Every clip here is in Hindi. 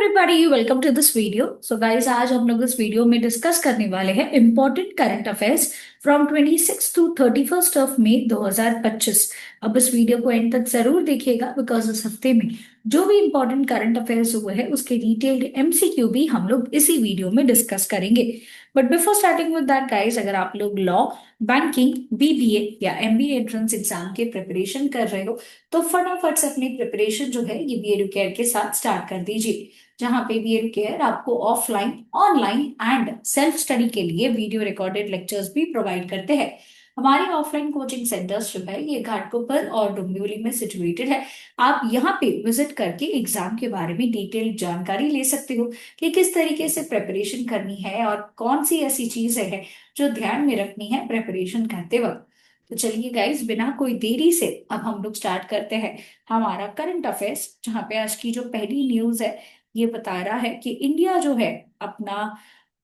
Everybody, welcome to this video. So guys, आज हम लोग इस वीडियो में डिस्कस करने वाले हैं important current affairs from 26 to 31 of May 2025। अब इस वीडियो को एंड तक जरूर देखिएगा बिकॉज इस हफ्ते में जो भी इंपॉर्टेंट करंट अफेयर्स हुए हैं उसके डिटेल्ड एमसीक्यू भी हम लोग इसी वीडियो में डिस्कस करेंगे। But before starting with that guys, अगर आप लोग लॉ, बैंकिंग, बीबीए या एमबीए एंट्रेंस एग्जाम के प्रिपरेशन कर रहे हो तो फटाफट से अपनी प्रिपरेशन जो है ये बी एडुकेयर के साथ स्टार्ट कर दीजिए, जहाँ पे बी एडुकेयर आपको offline, online and self study के लिए वीडियो रिकॉर्डेड लेक्चर्स भी प्रोवाइड करते हैं। हमारे ऑफलाइन कोचिंग सेंटर्स जो है ये घाटकोपर और डोंबिवली में सिचुएटेड है। आप यहाँ पे विजिट करके एग्जाम के बारे में डिटेल्ड जानकारी ले सकते हो कि किस तरीके से प्रिपरेशन करनी है और कौन सी ऐसी चीजें हैं जो ध्यान में रखनी है प्रिपरेशन करते वक्त। तो चलिए गाइस, बिना कोई देरी से अब हम लोग स्टार्ट करते हैं हमारा करंट अफेयर्स, जहाँ पे आज की जो पहली न्यूज है ये बता रहा है कि इंडिया जो है अपना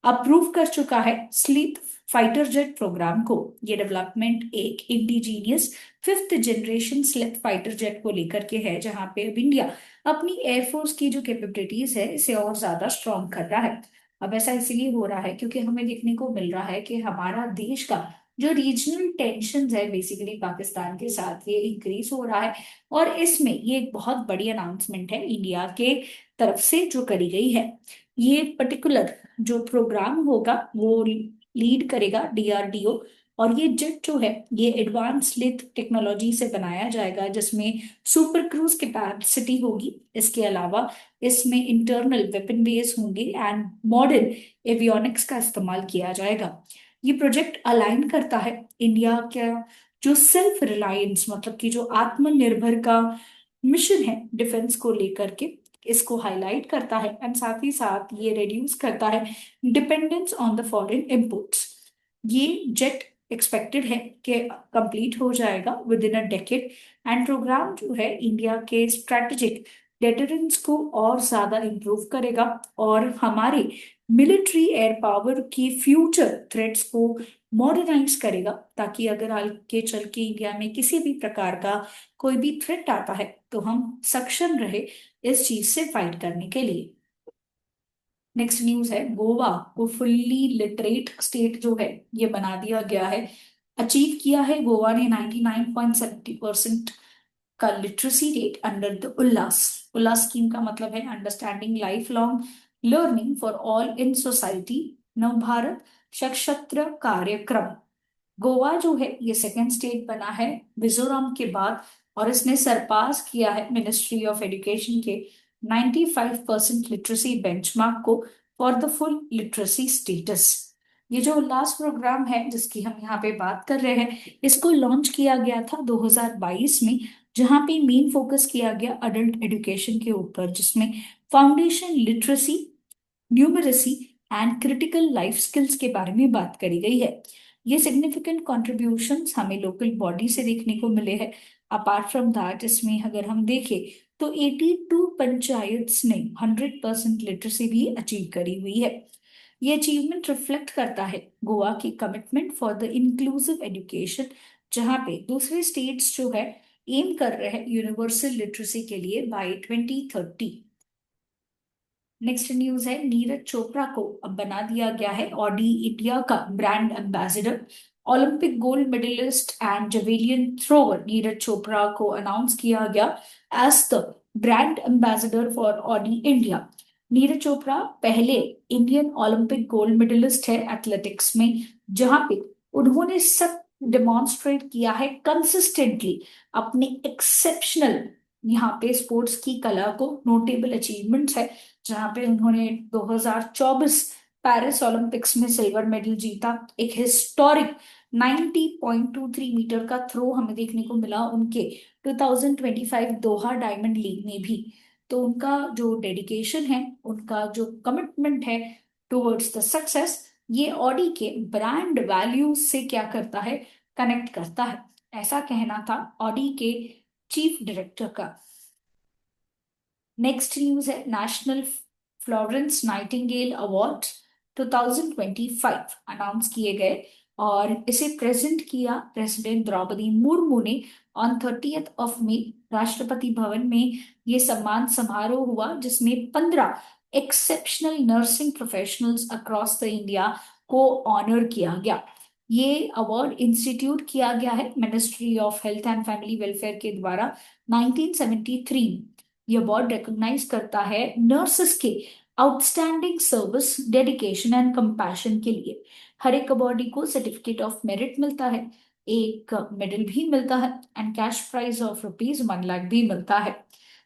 अप्रूव कर चुका है स्लीप फाइटर जेट प्रोग्राम को। ये डेवलपमेंट एक indigenous fifth generation sleep fighter jet को लेकर के है, जहां पे अब इंडिया अपनी एयरफोर्स की जो कैपेबिलिटीज है इसे और ज्यादा स्ट्रॉन्ग कर रहा है। अब ऐसा इसलिए हो रहा है क्योंकि हमें देखने को मिल रहा है कि हमारा देश का जो रीजनल टेंशन है बेसिकली पाकिस्तान के साथ ये इंक्रीज हो रहा है। और इसमें ये एक बहुत बड़ी अनाउंसमेंट है इंडिया के तरफ से जो करी गई है। ये पर्टिकुलर जो प्रोग्राम होगा वो लीड करेगा डीआरडीओ। और ये जेट जो है ये एडवांस लिथ टेक्नोलॉजी से बनाया जाएगा, जिसमें सुपर क्रूज कैपेसिटी होगी। इसके अलावा इसमें इंटरनल वेपन बेस होंगे एंड मॉडर्न एवियोनिक्स का इस्तेमाल किया जाएगा। ये प्रोजेक्ट अलाइन करता है इंडिया का जो सेल्फ रिलायंस, मतलब कि जो आत्मनिर्भर का मिशन है डिफेंस को लेकर के, इसको हाईलाइट करता है एंड साथ ही साथ ये रिड्यूस करता है dependence on the foreign imports. ये जेट एक्सपेक्टेड है कि कंप्लीट हो जाएगा within a decade. And programme जो है इंडिया के स्ट्रेटेजिक डेटरेंस को और ज्यादा इंप्रूव करेगा और हमारे मिलिट्री एयर पावर की फ्यूचर थ्रेट्स को मॉडर्नाइज करेगा, ताकि अगर आगे चल के इंडिया में किसी भी प्रकार का कोई भी थ्रेट आता है तो हम सक्षम रहे इस चीज से फाइट करने के लिए। नेक्स्ट न्यूज है, गोवा को फुल्ली लिटरेट स्टेट जो है ये बना दिया गया है। अचीव किया है गोवा ने 99.70% का literacy rate under the Ullas. Ullas scheme का मतलब है understanding life long learning for all in society, नव भारत सशस्त्र कार्यक्रम। गोवा जो है ये सेकंड स्टेट बना है मिजोरम के बाद, और इसने सरपास किया है मिनिस्ट्री ऑफ एजुकेशन के 95% लिटरेसी बेंचमार्क को for the full literacy status. ये जो उल्लास प्रोग्राम है जिसकी हम यहाँ पे बात कर रहे हैं, इसको लॉन्च किया गया था 2022 में, जहाँ पे मेन फोकस किया गया अडल्ट एजुकेशन के ऊपर, जिसमें foundation literacy, numeracy and critical life skills के बारे में बात करी गई है। ये सिग्निफिकेंट कॉन्ट्रीब्यूशंस हमें लोकल बॉडी से देखने को मिले हैं। अपार्ट फ्रॉम दैट, इसमें अगर हम देखें तो 82 पंचायत्स ने 100% लिटरेसी भी अचीव करी हुई है। ये अचीवमेंट रिफ्लेक्ट करता है गोवा की commitment for the inclusive education, जहाँ पे दूसरे स्टेट्स जो है एम कर रहे हैं यूनिवर्सल लिटरेसी के लिए बाय 2030। नेक्स्ट न्यूज है, नीरज चोपड़ा को अब बना दिया गया है ऑडी इंडिया का brand ambassador. Olympic gold medallist and javelin thrower Neeraj Chopra को अनाउंस किया गया as the brand ambassador for Audi India. Neeraj Chopra पहले इंडियन ओलंपिक गोल्ड मेडलिस्ट है एथलेटिक्स में, जहां पे उन्होंने सब डेमोन्स्ट्रेट किया है कंसिस्टेंटली अपने एक्सेप्शनल यहाँ पे स्पोर्ट्स की कला को। नोटेबल अचीवमेंट्स है जहाँ पे उन्होंने 2024 पेरिस ओलंपिक्स में सिल्वर मेडल जीता। एक हिस्टोरिक 90.23 मीटर का थ्रो हमें देखने को मिला उनके 2025 दोहा डायमंड लीग में भी। तो उनका जो डेडिकेशन है, उनका जो कमिटमेंट है टुवर्ड्स द सक्सेस, ये ऑडी के ब्रांड वैल्यू से क्या करता है, कनेक्ट करता है। ऐसा कहना था ऑडी के चीफ डायरेक्टर का। नेक्स्ट न्यूज है, national Florence Nightingale award 2025 announce किए गए और इसे प्रेजेंट किया प्रेसिडेंट द्रौपदी मुर्मू ने on 30th of May. Rashtrapati Bhavan में ये सम्मान समारोह हुआ जिसमें 15 exceptional nursing professionals across the India को ऑनर किया गया। ये अवार्ड इंस्टीट्यूट किया गया है ministry of health and family welfare के द्वारा 1973। ये अवार्ड रिकॉग्नाइज करता है नर्सेस के outstanding service, dedication and compassion के लिए। हर एक अवॉर्डी को सर्टिफिकेट ऑफ मेरिट मिलता है, एक मेडल भी मिलता है and cash prize of ₹1 lakh भी मिलता है।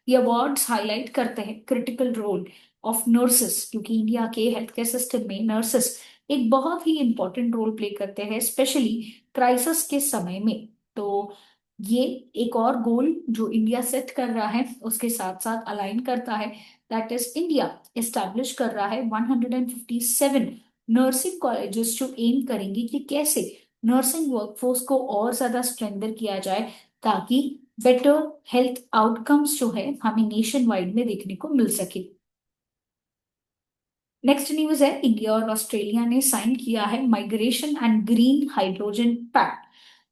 ये अवार्ड्स हाईलाइट करते हैं क्रिटिकल रोल ऑफ नर्सेस, क्योंकि इंडिया के हेल्थ केयर सिस्टम में नर्सेस एक बहुत ही इंपॉर्टेंट रोल प्ले करते हैं, स्पेशली क्राइसिस के समय में। तो ये एक और गोल जो इंडिया सेट कर रहा है उसके साथ साथ अलाइन करता है, दैट इज इंडिया एस्टैब्लिश कर रहा है 157 नर्सिंग कॉलेजेस जो एम करेंगी कि कैसे नर्सिंग वर्कफोर्स को और ज्यादा स्ट्रेंथन किया जाए, ताकि बेटर हेल्थ आउटकम्स जो है हमें नेशन वाइड में देखने को मिल सके। नेक्स्ट न्यूज है, इंडिया और ऑस्ट्रेलिया ने साइन किया है migration and green hydrogen pact,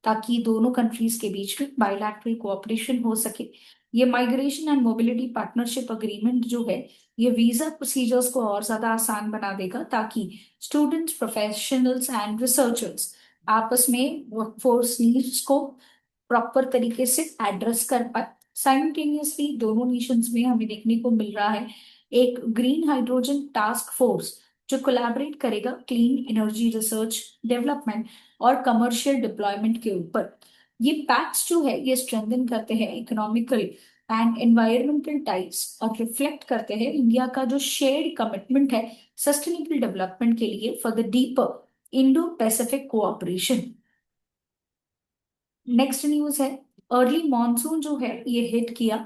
ताकि दोनों कंट्रीज के बीच में बायलैटरल कोऑपरेशन हो सके। ये migration and mobility partnership agreement जो है ये वीजा प्रोसीजर्स को और ज्यादा आसान बना देगा, ताकि स्टूडेंट्स, प्रोफेशनल्स एंड रिसर्चर्स आपस में वर्कफोर्स नीड्स को प्रॉपर तरीके से एड्रेस कर पाए। साइमल्टेनियसली दोनों नेशंस में हमें देखने को मिल रहा है एक ग्रीन हाइड्रोजन टास्क फोर्स जो कोलैबोरेट करेगा क्लीन एनर्जी रिसर्च, डेवलपमेंट और कमर्शियल डिप्लॉयमेंट के ऊपर। ये पैक्ट्स जो है ये स्ट्रेंथन करते हैं इकोनॉमिकल एंड एनवायरमेंटल टाइज और रिफ्लेक्ट करते हैं इंडिया का जो शेयर्ड कमिटमेंट है सस्टेनेबल डेवलपमेंट के लिए for the deeper Indo Pacific cooperation. Next news है, अर्ली मॉनसून जो है ये हिट किया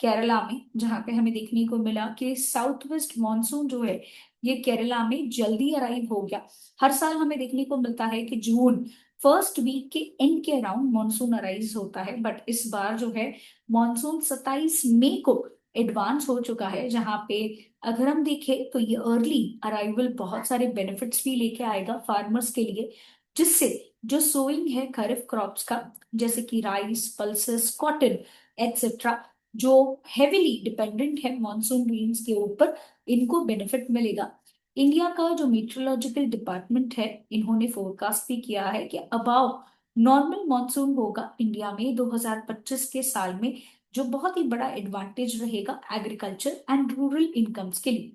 केरला में, जहां पे हमें देखने को मिला कि साउथ वेस्ट मॉनसून जो है ये केरला में जल्दी अराइव हो गया। हर साल हमें देखने को मिलता है कि जून फर्स्ट वीक के एंड के अराउंड मॉनसून अराइव होता है, बट इस बार जो है मॉनसून 27 मई को एडवांस हो चुका है, जहां पे अगर हम देखें तो ये अर्ली अराइवल बहुत सारे बेनिफिट्स भी लेके आएगा फार्मर्स के लिए, जिससे जो सोइंग है खरीफ क्रॉप्स का, जैसे कि राइस, पल्सेस, कॉटन एटसेट्रा, जो हेविली डिपेंडेंट है मॉनसून रेन्स के ऊपर, इनको बेनिफिट मिलेगा। इंडिया का जो मीटरोलॉजिकल डिपार्टमेंट है इन्होंने फोरकास्ट भी किया है कि अबाव नॉर्मल मॉनसून होगा इंडिया में 2025 के साल में, जो बहुत ही बड़ा एडवांटेज रहेगा एग्रीकल्चर एंड रूरल इनकम्स के लिए।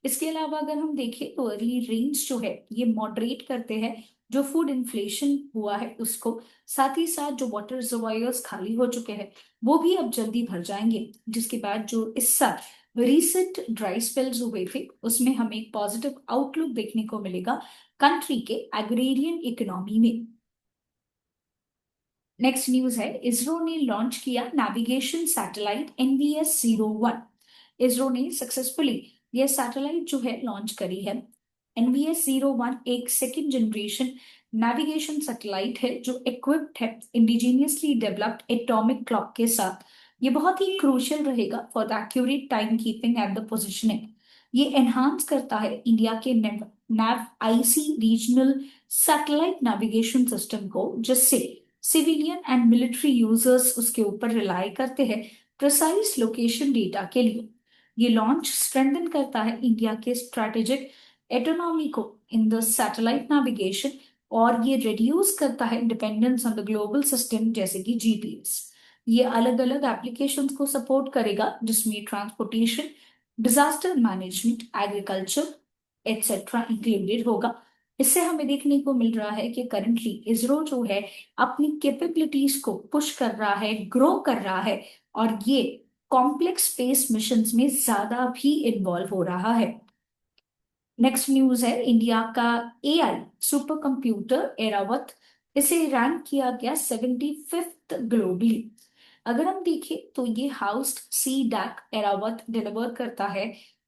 इसके अलावा अगर हम देखें तो अर्ली रेंज जो है ये मॉडरेट करते हैं जो फूड इन्फ्लेशन हुआ है उसको, साथ ही साथ जो वाटर रिजर्वायर्स खाली हो चुके हैं वो भी अब जल्दी भर जाएंगे, जिसके बाद जो इस साल रिसेंट ड्राई स्पेल्स हुए थे उसमें हमें एक पॉजिटिव आउटलुक देखने को मिलेगा कंट्री के एग्रेरियन इकोनॉमी में। नेक्स्ट न्यूज है, इसरो ने लॉन्च किया नेविगेशन सैटेलाइट NVS-01। इसरो ने सक्सेसफुली यह सैटेलाइट जो है लॉन्च करी है। NVS-01 एक सेकेंड जनरेशन नेविगेशन सैटेलाइट है जो इक्विप्ड है इंडिजीनियसली डेवलप्ड एटॉमिक क्लॉक के साथ। ये बहुत ही क्रूशियल रहेगा for the accurate time keeping and the positioning. ये एनहांस करता है इंडिया के NavIC regional satellite navigation system को, जिससे सिविलियन एंड मिलिट्री यूजर्स उसके ऊपर रिलाई करते हैं प्रिसाइज लोकेशन डेटा के लिए। ये लॉन्च स्ट्रेंथन करता है इंडिया के स्ट्रेटेजिक एटोनॉमी को इन द सैटेलाइट नेविगेशन, और ये रिड्यूस करता है dependence on the global system जैसे कि जीपीएस। ये अलग अलग एप्लीकेशंस को सपोर्ट करेगा जिसमें transportation, disaster management, agriculture etcetera included होगा। इससे हमें देखने को मिल रहा है कि करंटली इसरो जो है अपनी कैपेबिलिटीज को पुश कर रहा है, ग्रो कर रहा है, और ये कॉम्प्लेक्स स्पेस मिशंस में ज्यादा भी इन्वॉल्व हो रहा है। नेक्स्ट न्यूज है, इंडिया का एआई सुपर कंप्यूटर एरावत, इसे रैंक किया गया 75th ग्लोबली। अगर हम देखें तो ये housed C DAC Airawat deliver करता है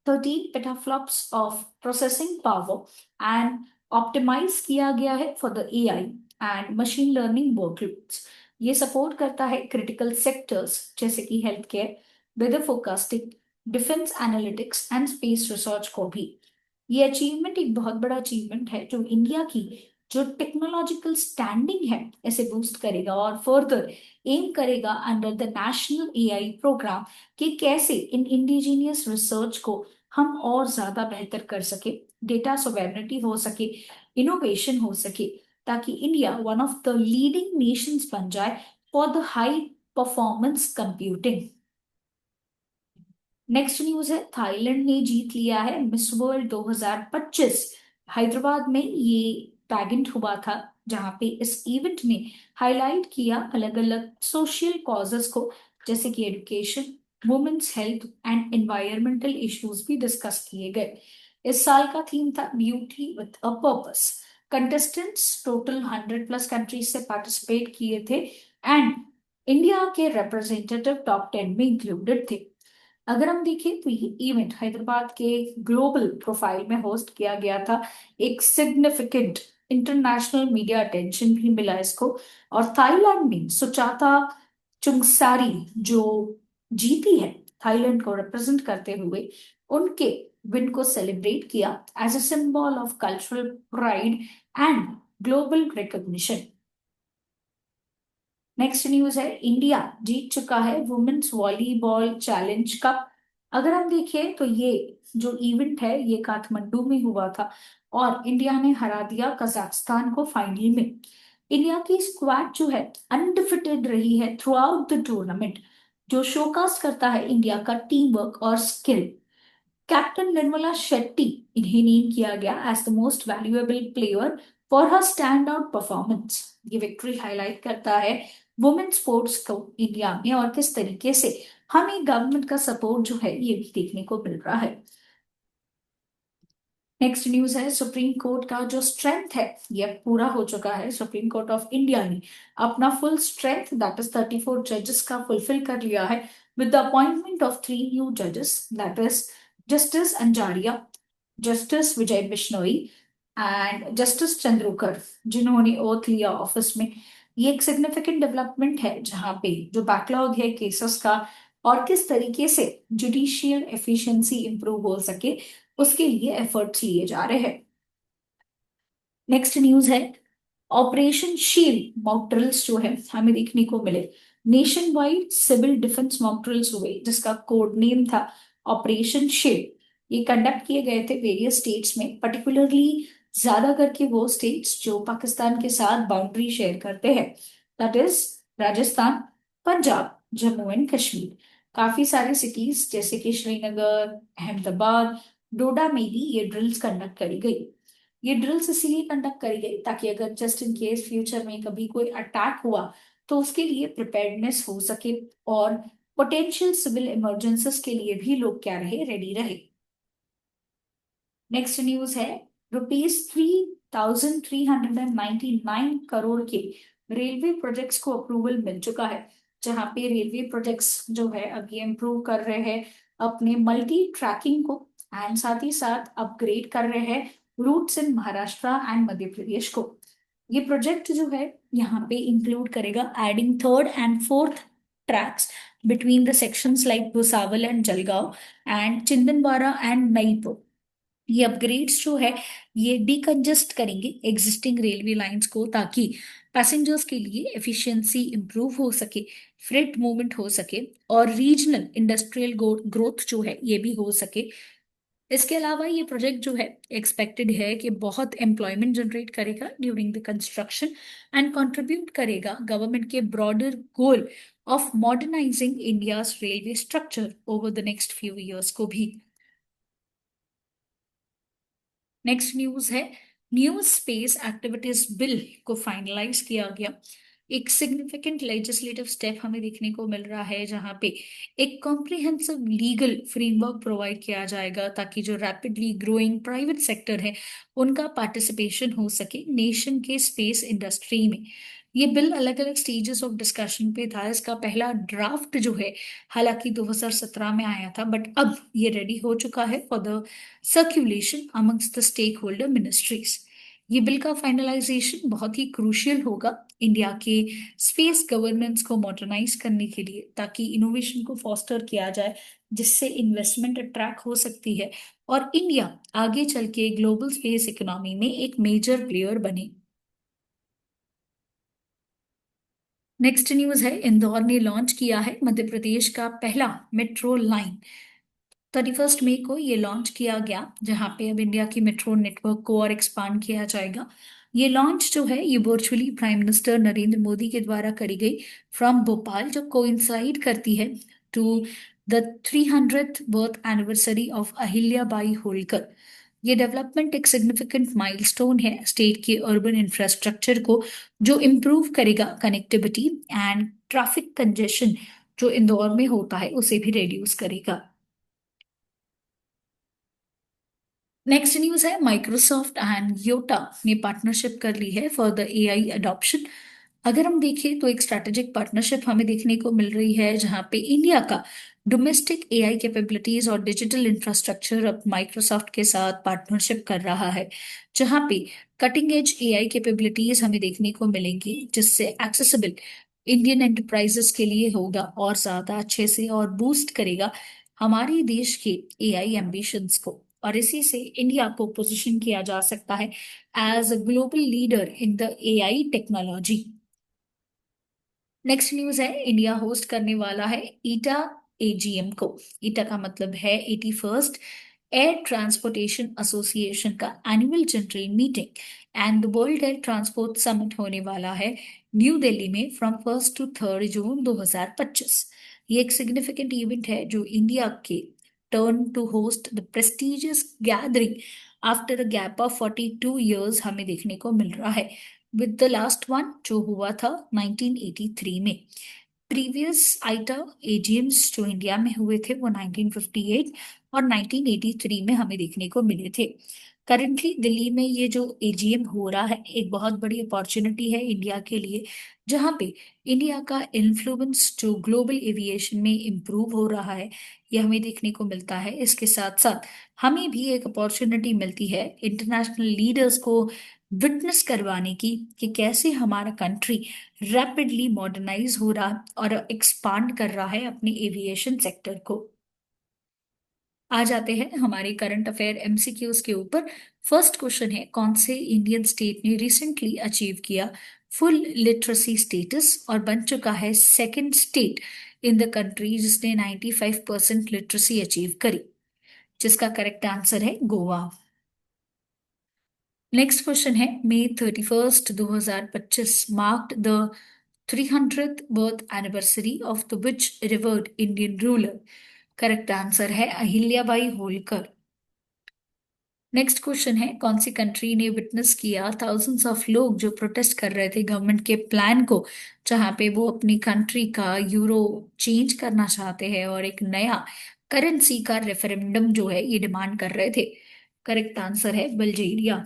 13 petaflops of processing power and optimise किया गया है for the AI and machine learning workloads. ये सपोर्ट करता है क्रिटिकल सेक्टर्स जैसे कि health care, weather forecasting, defence analytics and space research को भी। ये अचीवमेंट एक बहुत बड़ा अचीवमेंट है जो इंडिया की जो टेक्नोलॉजिकल स्टैंडिंग है इसे बूस्ट करेगा और फर्दर एम करेगा under the national AI programme कि कैसे इन इंडिजीनियस रिसर्च को हम और ज्यादा बेहतर कर सके, डेटा सोवेरेनिटी हो सके, इनोवेशन हो सके, ताकि India one of the leading Nations बन जाए for the high performance computing. Next news है, थाईलैंड ने जीत लिया है मिस वर्ल्ड 2025। हैदराबाद में ये पैगेंट हुआ था, जहां पे इस इवेंट ने हाईलाइट किया अलग अलग सोशल कॉजेस को, जैसे कि education, women's health and environmental issues भी डिस्कस किए गए। इस साल का थीम था beauty with a purpose. Contestants total 100+ countries से पार्टिसिपेट किए थे एंड इंडिया के रिप्रेजेंटेटिव टॉप 10 में इंक्लूडेड थे। अगर हम देखें तो ये इवेंट हैदराबाद के ग्लोबल प्रोफाइल में होस्ट किया गया था। एक सिग्निफिकेंट इंटरनेशनल मीडिया अटेंशन भी मिला इसको। और थाईलैंड में सुचाता चुंगसारी जो जीती है थाईलैंड को रिप्रेजेंट करते हुए, उनके विन को सेलिब्रेट किया as a symbol of cultural pride and global recognition. Next news है, इंडिया जीत चुका है वुमेन्स वॉलीबॉल चैलेंज कप। अगर हम देखें तो ये जो इवेंट है ये काठमांडू में हुआ था और इंडिया ने हरा दिया कजाकिस्तान को फाइनल में। इंडिया की स्क्वाड जो है अनडिफिटेड रही है थ्रू आउट द टूर्नामेंट, जो शोकास करता है इंडिया का टीम वर्क और स्किल। कैप्टन निर्मला शेट्टी, इन्हें नेम किया गया as the most valuable player for her standout performance. ये विक्ट्री हाईलाइट करता है वुमेन स्पोर्ट्स को इंडिया में और किस तरीके से हमें गवर्नमेंट का सपोर्ट जो है ये भी देखने को मिल रहा है। नेक्स्ट न्यूज है, सुप्रीम कोर्ट का जो स्ट्रेंथ है ये पूरा हो चुका है। सुप्रीम कोर्ट ऑफ इंडिया ने अपना फुल स्ट्रेंथ दैट इज 34 जजेस का फुलफिल कर लिया है with the appointment of 3 new जजेस, that is justice Anjaria, justice Vijay Bishnoi and justice Chandurkar, जिन्होंने ओथ लिया ऑफिस में। ये एक सिग्निफिकेंट डेवलपमेंट है जहां पे जो बैकलॉग है केसेस का और किस तरीके से जुडिशियल एफिशिएंसी इंप्रूव हो सके उसके लिए एफर्ट्स लिए जा रहे हैं। नेक्स्ट न्यूज है, ऑपरेशन शील्ड मॉक ड्रिल्स जो है हमें देखने को मिले। Nationwide civil defence mock drills हुए जिसका कोड नेम था ऑपरेशन शील्ड। ये कंडक्ट किए गए थे वेरियस स्टेट्स में, पर्टिकुलरली ज्यादा करके वो स्टेट्स जो पाकिस्तान के साथ बाउंड्री शेयर करते हैं, that is Rajasthan, Punjab, Jammu and Kashmir. काफी सारे सिटीज जैसे कि श्रीनगर, अहमदाबाद, डोडा में भी ये ड्रिल्स कंडक्ट करी गई। ये ड्रिल्स इसीलिए कंडक्ट करी गई ताकि अगर जस्ट इन केस फ्यूचर में कभी कोई अटैक हुआ तो उसके लिए प्रिपेयर्डनेस हो सके और पोटेंशियल सिविल इमरजेंसीज के लिए भी लोग क्या रहे, रेडी रहे। नेक्स्ट न्यूज है, ₹3,399 के रेलवे प्रोजेक्ट्स को अप्रूवल मिल चुका है, जहां पे रेलवे प्रोजेक्ट्स जो है अभी इम्प्रूव कर रहे हैं अपने मल्टी ट्रैकिंग को एंड साथ ही साथ अपग्रेड कर रहे हैं routes in Maharashtra and Madhya Pradesh को। ये प्रोजेक्ट जो है यहाँ पे इंक्लूड करेगा adding third and fourth tracks between the sections like Bhusawal and Jalgaon and Chhindwara and Naipur. ये अपग्रेड्स जो है ये डीकंजेस्ट करेंगे एग्जिस्टिंग रेलवे लाइंस को, ताकि पैसेंजर्स के लिए एफिशिएंसी इंप्रूव हो सके, फ्रेट मूवमेंट हो सके और रीजनल इंडस्ट्रियल ग्रोथ जो है ये भी हो सके। इसके अलावा ये प्रोजेक्ट जो है एक्सपेक्टेड है कि बहुत एम्प्लॉयमेंट जनरेट करेगा during the construction and contribute करेगा गवर्नमेंट के broader goal of modernising India's railway structure over the next few years को भी। नेक्स्ट न्यूज है, न्यू स्पेस एक्टिविटीज बिल को फाइनलाइज किया गया। एक सिग्निफिकेंट लेजिस्लेटिव स्टेप हमें देखने को मिल रहा है जहां पे एक कॉम्प्रिहेंसिव लीगल फ्रेमवर्क प्रोवाइड किया जाएगा ताकि जो रैपिडली ग्रोइंग प्राइवेट सेक्टर है उनका पार्टिसिपेशन हो सके नेशन के स्पेस इंडस्ट्री में। ये बिल अलग अलग स्टेजेस ऑफ डिस्कशन पे था। इसका पहला ड्राफ्ट जो है हालांकि 2017 में आया था, बट अब ये रेडी हो चुका है for the circulation amongst the stakeholder ministries. ये बिल का फाइनलाइजेशन बहुत ही क्रूशियल होगा इंडिया के स्पेस गवर्नेंस को मॉडर्नाइज करने के लिए, ताकि इनोवेशन को फॉस्टर किया जाए जिससे इन्वेस्टमेंट अट्रैक्ट हो सकती है और इंडिया आगे चल के ग्लोबल स्पेस इकोनॉमी में एक मेजर प्लेयर बने। नेक्स्ट न्यूज है, इंदौर ने लॉन्च किया है मध्य प्रदेश का पहला मेट्रो लाइन। 31 मई को ये लॉन्च किया गया, जहां पे अब इंडिया की मेट्रो नेटवर्क को और एक्सपांड किया जाएगा। ये लॉन्च जो है ये virtually prime minister Narendra Modi के द्वारा करी गई फ्रॉम भोपाल, जो कोइंसाइड करती है to the 300th birth anniversary of Ahilya Bai Holkar. ये डेवलपमेंट एक सिग्निफिकेंट माइलस्टोन है स्टेट के अर्बन इंफ्रास्ट्रक्चर को, जो इम्प्रूव करेगा कनेक्टिविटी एंड ट्रैफिक कंजेशन जो इंदौर में होता है उसे भी रिड्यूस करेगा। नेक्स्ट न्यूज है, माइक्रोसॉफ्ट एंड योटा ने पार्टनरशिप कर ली है फॉर द एआई अडॉप्शन। अगर हम देखें तो एक स्ट्रैटेजिक पार्टनरशिप हमें देखने को मिल रही है, जहां पे इंडिया का डोमेस्टिक एआई कैपेबिलिटीज और डिजिटल इंफ्रास्ट्रक्चर अब माइक्रोसॉफ्ट के साथ पार्टनरशिप कर रहा है, जहां पे कटिंग एज एआई कैपेबिलिटीज हमें देखने को मिलेंगी, जिससे एक्सेसिबल इंडियन एंटरप्राइजेस के लिए होगा और ज्यादा अच्छे से और बूस्ट करेगा हमारे देश के एआई एम्बिशंस को। और इसी से इंडिया को पोजीशन किया जा सकता है as a global leader in the AI technology. Next news है, इंडिया होस्ट करने वाला है ईटा एजीएम को। ईटा का मतलब है 81st एयर ट्रांसपोर्टेशन एसोसिएशन का annual general meeting and the world air transport summit होने वाला है न्यू दिल्ली में फ्रॉम 1 to 3 जून 2025। ये एक सिग्निफिकेंट इवेंट है जो इंडिया के turn to host the prestigious gathering after a gap of 42 years हमें देखने को मिल रहा है, विद द लास्ट वन जो हुआ था 1983 में। प्रीवियस आइटा एजीएम्स जो इंडिया में हुए थे वो 1958 और 1983 में हमें देखने को मिले थे। करंटली दिल्ली में ये जो एजीएम हो रहा है एक बहुत बड़ी अपॉर्चुनिटी है इंडिया के लिए, जहाँ पे इंडिया का इन्फ्लुएंस जो ग्लोबल एविएशन में इम्प्रूव हो रहा है ये हमें देखने को मिलता है। इसके साथ साथ हमें भी एक अपॉर्चुनिटी मिलती है इंटरनेशनल लीडर्स को विटनेस करवाने की कि कैसे हमारा कंट्री रैपिडली मॉडर्नाइज हो रहा और एक्सपांड कर रहा है अपनी एविएशन सेक्टर को। आ जाते हैं हमारे करंट अफेयर एमसीक्यूज के ऊपर। फर्स्ट क्वेश्चन है, कौन से इंडियन स्टेट ने रिसेंटली अचीव किया फुल लिटरेसी स्टेटस और बन चुका है second state in the country जिसने 95% लिटरेसी अचीव करी, जिसका करेक्ट आंसर है गोवा। नेक्स्ट क्वेश्चन है, May 31st 2025 marked the 300th birth anniversary of the which revered Indian ruler. Correct answer है अहिल्याबाई होलकर। नेक्स्ट क्वेश्चन है, कौन सी कंट्री ने विटनेस किया थाउजेंड्स ऑफ लोग जो प्रोटेस्ट कर रहे थे गवर्नमेंट के प्लान को, जहां पे वो अपनी कंट्री का यूरो चेंज करना चाहते हैं और एक नया करेंसी का रेफरेंडम जो है ये डिमांड कर रहे थे। करेक्ट आंसर है बल्गेरिया।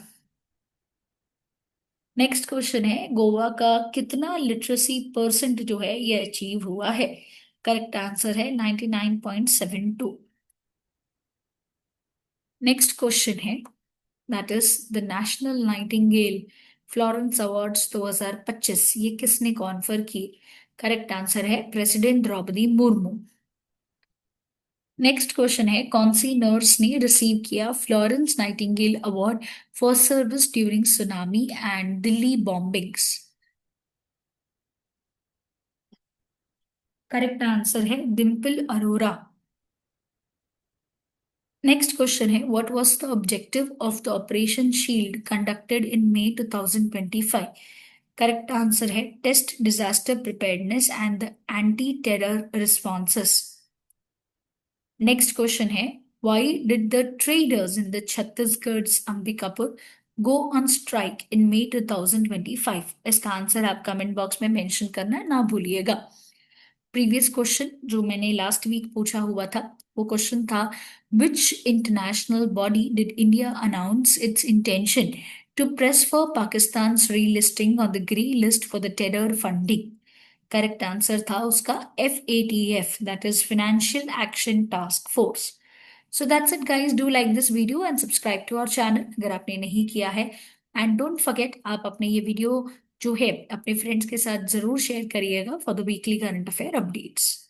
नेक्स्ट क्वेश्चन है, गोवा का कितना लिटरेसी परसेंट जो है ये अचीव हुआ है। करेक्ट आंसर है 99.72। नेक्स्ट क्वेश्चन है, that is the national Nightingale Florence awards 2025 ये किसने कॉन्फर की। करेक्ट आंसर है president Draupadi Murmu. Next question है, कौन सी नर्स ने रिसीव किया Florence Nightingale award for service during tsunami and Delhi bombings. Correct answer है डिम्पल अरोरा। नेक्स्ट क्वेश्चन है, what was the objective of the operation shield conducted in May 2025। Correct answer है test disaster preparedness and the anti terror responses. Next question है, why did the traders in the Chhattisgarh Ambikapur go on strike in May 2025। इसका आंसर आप कमेंट बॉक्स में मेंशन करना ना भूलिएगा। प्रीवियस क्वेश्चन जो मैंने लास्ट वीक पूछा हुआ था वो क्वेश्चन था, which international body did India announce its intention to press for Pakistan relisting on the grey list for the terror funding. Correct answer था उसका FATF, that is financial action task force. So that's it guys, do like this video and subscribe to our channel अगर आपने नहीं किया है। एंड डोंट फॉरगेट, आप अपने ये वीडियो जो है अपने फ्रेंड्स के साथ जरूर शेयर करिएगा for the weekly current affair updates.